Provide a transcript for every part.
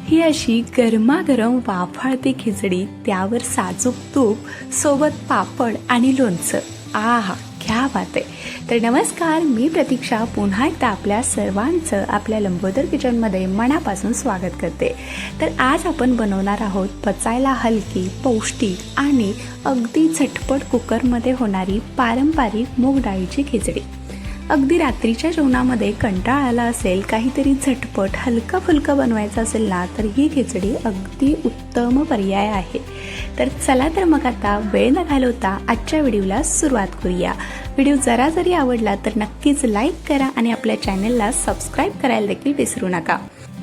ही अशी गरमागरम वाफाळती खिचडी, त्यावर साजूक तूप, सोबत पापड आणि लोणचं. आहा, क्या बात आहे. तर नमस्कार, मी प्रतीक्षा पुन्हा एकदा आपल्या सर्वांचं आपल्या लंबोदर किचनमध्ये मनापासून स्वागत करते. तर आज आपण बनवणार आहोत पचायला हलकी, पौष्टिक आणि अगदी झटपट कुकरमध्ये होणारी पारंपरिक मूग डाळीची खिचडी. अगदी रात्रीच्या जेवणामध्ये कंटाळा आला असेल, काहीतरी झटपट हलका फुलका बनवायचं असेल ना, तर ही खिचडी अगदी उत्तम पर्याय आहे. तर चला तर मग आता वेळ न घालवता आजच्या व्हिडिओला सुरुवात करूया. व्हिडिओ जरा जरी आवडला तर नक्कीच लाईक करा आणि आपल्या चॅनलला सबस्क्राईब करायला देखील विसरू नका.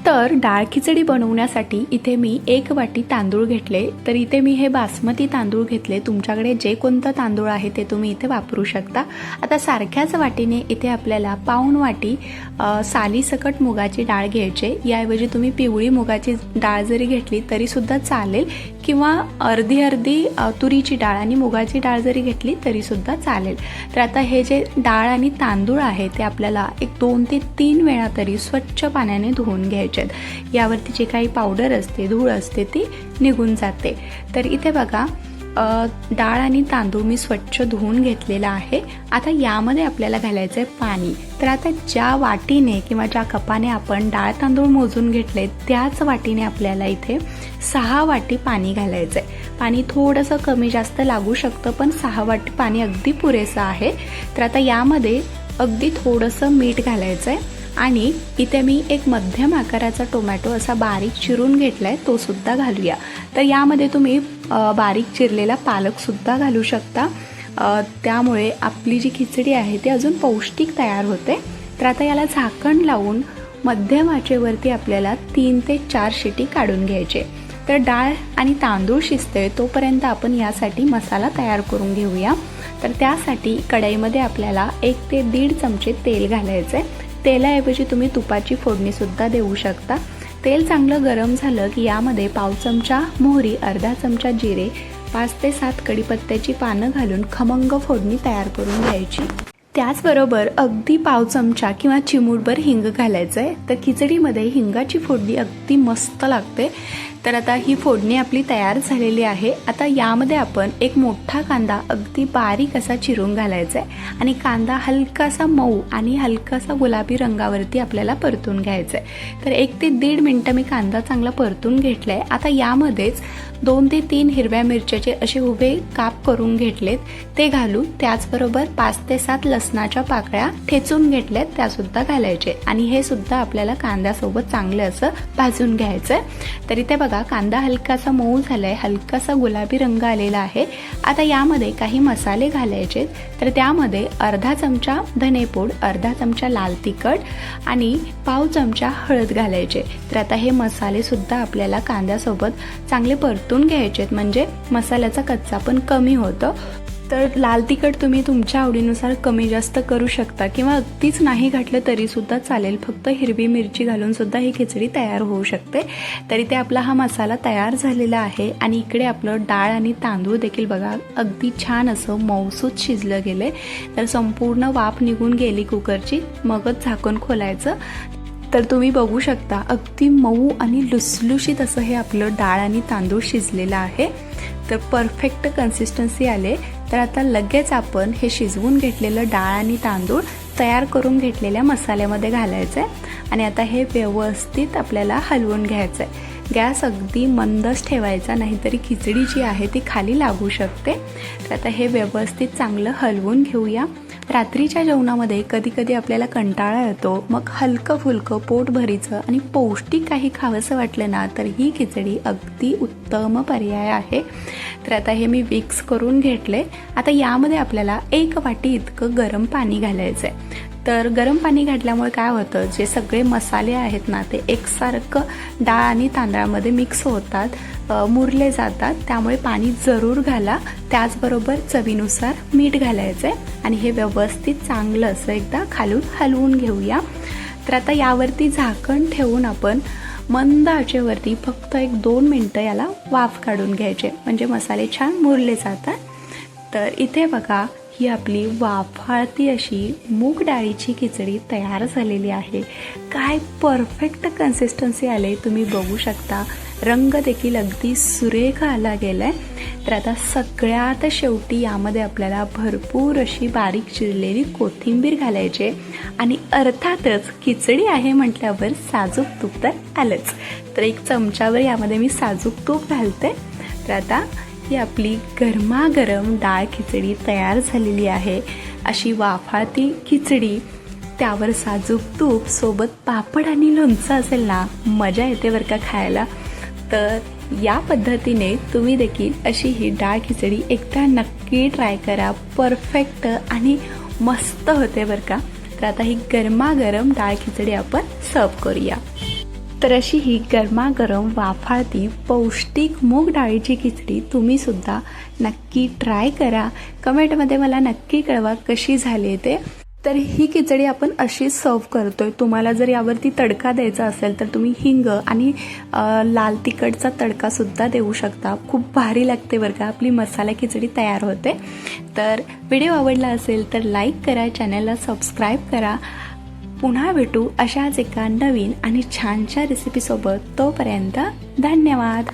तर डाळ खिचडी बनवण्यासाठी इथे मी 1 वाटी तांदूळ घेतले. तर इथे मी हे बासमती तांदूळ घेतले. तुमच्याकडे जे कोणतं तांदूळ आहे ते तुम्ही इथे वापरू शकता. आता सारख्याच वाटीने इथे आपल्याला पाऊण वाटी सालीसकट मुगाची डाळ घ्यायची. याऐवजी तुम्ही पिवळी मुगाची डाळ जरी घेतली तरी सुद्धा चालेल, किंवा अर्धी तुरीची डाळ आणि मुगाची डाळ जरी घेतली तरी सुद्धा चालेल. तर आता हे जे डाळ आणि तांदूळ आहे ते आपल्याला 2 ते 3 वेळा तरी स्वच्छ पाण्याने धुवून घ्यायचे. यावरती जे काही पावडर असते, धूळ असते, ती निघून जाते. तर इथे बघा, डाळ आणि तांदूळ मी स्वच्छ धुवून घेतलेला आहे. आता यामध्ये आपल्याला घालायचं आहे पाणी. तर आता ज्या वाटीने किंवा ज्या कपाने आपण डाळ तांदूळ मोजून घेतले त्याच वाटीने आपल्याला इथे 6 वाटी पाणी घालायचं आहे. पाणी थोडंसं कमी जास्त लागू शकतं, पण 6 वाटी पाणी अगदी पुरेसं आहे. तर आता यामध्ये अगदी थोडंसं मीठ घालायचं आहे आणि इथे मी एक मध्यम आकाराचा टोमॅटो असा बारीक चिरून घेतलाय, तो सुद्धा घालूया. तर यामध्ये तुम्ही बारीक चिरलेला पालक सुद्धा घालू शकता. त्यामुळे आपली जी खिचडी आहे ती अजून पौष्टिक तयार होते. तर आता याला झाकण लावून मध्यम आचेवरती आपल्याला 3 ते 4 शिटी काढून घ्यायचे. तर डाळ आणि तांदूळ शिजते तोपर्यंत आपण यासाठी मसाला तयार करून घेऊया. तर त्यासाठी कढईमध्ये आपल्याला 1 ते 1.5 चमचे तेल घालायचे. तेलाऐवजी तुम्ही तुपाची फोडणी सुद्धा देऊ शकता. तेल चांगलं गरम झालं की यामध्ये पाव चमचा मोहरी, अर्धा चमचा जिरे, 5 ते 7 कढीपत्त्याची पानं घालून खमंग फोडणी तयार करून घ्यायची. त्याचबरोबर अगदी पाव चमचा किंवा चिमूटभर हिंग घालायचं आहे. तर खिचडीमध्ये हिंगाची फोडणी अगदी मस्त लागते. तर आता ही फोडणी आपली तयार झालेली आहे. आता यामध्ये आपण एक मोठा कांदा अगदी बारीक असा चिरून घालायचा आहे आणि कांदा हलकासा मऊ आणि हलकासा गुलाबी रंगावरती आपल्याला परतून घ्यायचा आहे. तर 1 ते 1.5 मिनिटं मी कांदा चांगला परतून घेतलाय. आता यामध्येच 2 ते 3 हिरव्या मिरच्याचे असे उभे काप करून घेतलेत, ते घालून त्याचबरोबर 5 ते 7 लसणाच्या पाकळ्या ठेचून घेतल्यात, त्या सुद्धा घालायचे आणि हे सुद्धा आपल्याला कांद्यासोबत चांगलं असं भाजून घ्यायचं आहे. तर इथे बघा, कांदा हलकासा मऊ झालाय, हलकासा गुलाबी रंग आलेला आहे. आता यामध्ये काही मसाले घालायचे. तर त्यामध्ये अर्धा चमचा धनेपूड, अर्धा चमचा लाल तिखट आणि पाव चमचा हळद घालायचे. तर आता हे मसाले सुद्धा आपल्याला कांद्यासोबत चांगले परतून घ्यायचे, म्हणजे मसाल्याचा कच्चा पण कमी होतं. तर लाल तिखट तुम्ही तुमच्या आवडीनुसार कमी जास्त करू शकता, किंवा अगदीच नाही घातलं तरी सुद्धा चालेल. फक्त हिरवी मिरची घालून सुद्धा ही खिचडी तयार होऊ शकते. तरी ते आपला हा मसाला तयार झालेला आहे आणि इकडे आपलं डाळ आणि तांदूळ देखील बघा अगदी छान असं मऊसूत शिजलं गेले. तर संपूर्ण वाफ निघून गेली कुकरची, मगच झाकण खोलायचं. तर तुम्ही बघू शकता अगदी मऊ आणि लुसलुशीत असं हे आपलं डाळ आणि तांदूळ शिजलेलं आहे. तर परफेक्ट कन्सिस्टन्सी आले. तर आता लगेच आपण हे शिजवून घेतलेलं डाळ आणि तांदूळ तयार करून घेतलेल्या मसाल्यामध्ये घालायचं आहे आणि आता हे व्यवस्थित आपल्याला हलवून घ्यायचं आहे. गॅस अगदी मंदच ठेवायचा, नाहीतरी खिचडी जी आहे ती खाली लागू शकते. तर आता हे व्यवस्थित चांगलं हलवून घेऊया. रात्रीच्या जेवणामध्ये कधी कधी आपल्याला कंटाळा येतो, मग हलकं फुलकं पोटभरीचं आणि पौष्टिक काही खावंसं वाटलं ना, तर ही खिचडी अगदी उत्तम पर्याय आहे. तर आता हे मी मिक्स करून घेतले. आता यामध्ये आपल्याला 1 वाटी इतकं गरम पाणी घालायचं आहे. तर गरम पाणी घातल्यामुळे काय होतं, जे सगळे मसाले आहेत ना ते एकसारखं डाळ आणि तांदळामध्ये मिक्स होतात, मुरले जातात. त्यामुळे पाणी जरूर घाला. त्याचबरोबर चवीनुसार मीठ घालायचं आहे आणि हे व्यवस्थित चांगलं असं एकदा खालून हलवून घेऊया. तर आता यावरती झाकण ठेवून आपण मंद आचेवरती फक्त 1-2 मिनटं याला वाफ काढून घ्यायचे, म्हणजे मसाले छान मुरले जातात. तर इथे बघा, ही आपली वाफाळती अशी मूग डाळीची खिचडी तयार झालेली आहे. काय परफेक्ट कन्सिस्टन्सी आले तुम्ही बघू शकता. रंग देखील अगदी सुरेख आला गेला आहे. तर आता सगळ्यात शेवटी यामध्ये आपल्याला भरपूर अशी बारीक चिरलेली कोथिंबीर घालायची आणि अर्थातच खिचडी आहे म्हटल्यावर साजूक तूप तर आलंच. तर 1 चमचावर यामध्ये मी साजूक तूप घालते. तर आता ही आपली गरमागरम डाळ खिचडी तयार झालेली आहे. अशी वाफाळती खिचडी, त्यावर साजूक तूप, सोबत पापड आणि लोणचं असेल ना, मजा येते बरं का खायला. तर या पद्धतीने तुम्ही देखील अशी ही डाळ खिचडी एकदा नक्की ट्राय करा. परफेक्ट आणि मस्त होते बरं का. तर आता ही गरमागरम डाळ खिचडी आपण सर्व करूया. तर अशी ही गरमागरम वाफाळती पौष्टिक मूग डाळीची खिचडी तुम्ही सुद्धा नक्की ट्राय करा. कमेंटमध्ये मला नक्की कळवा कशी झाली ते. तर ही खिचडी आपण अशीच सर्व करतोय. तुम्हाला जर यावरती तडका द्यायचा असेल तर तुम्ही हिंग आणि लाल तिखटचा तडकासुद्धा देऊ शकता. खूप भारी लागते बरं का. आपली मसाला खिचडी तयार होते. तर व्हिडिओ आवडला असेल तर लाईक करा, चॅनलला सबस्क्राईब करा. पुन्हा भेटू अशाच एका नवीन आणि छानशा रेसिपीसोबत. तोपर्यंत धन्यवाद.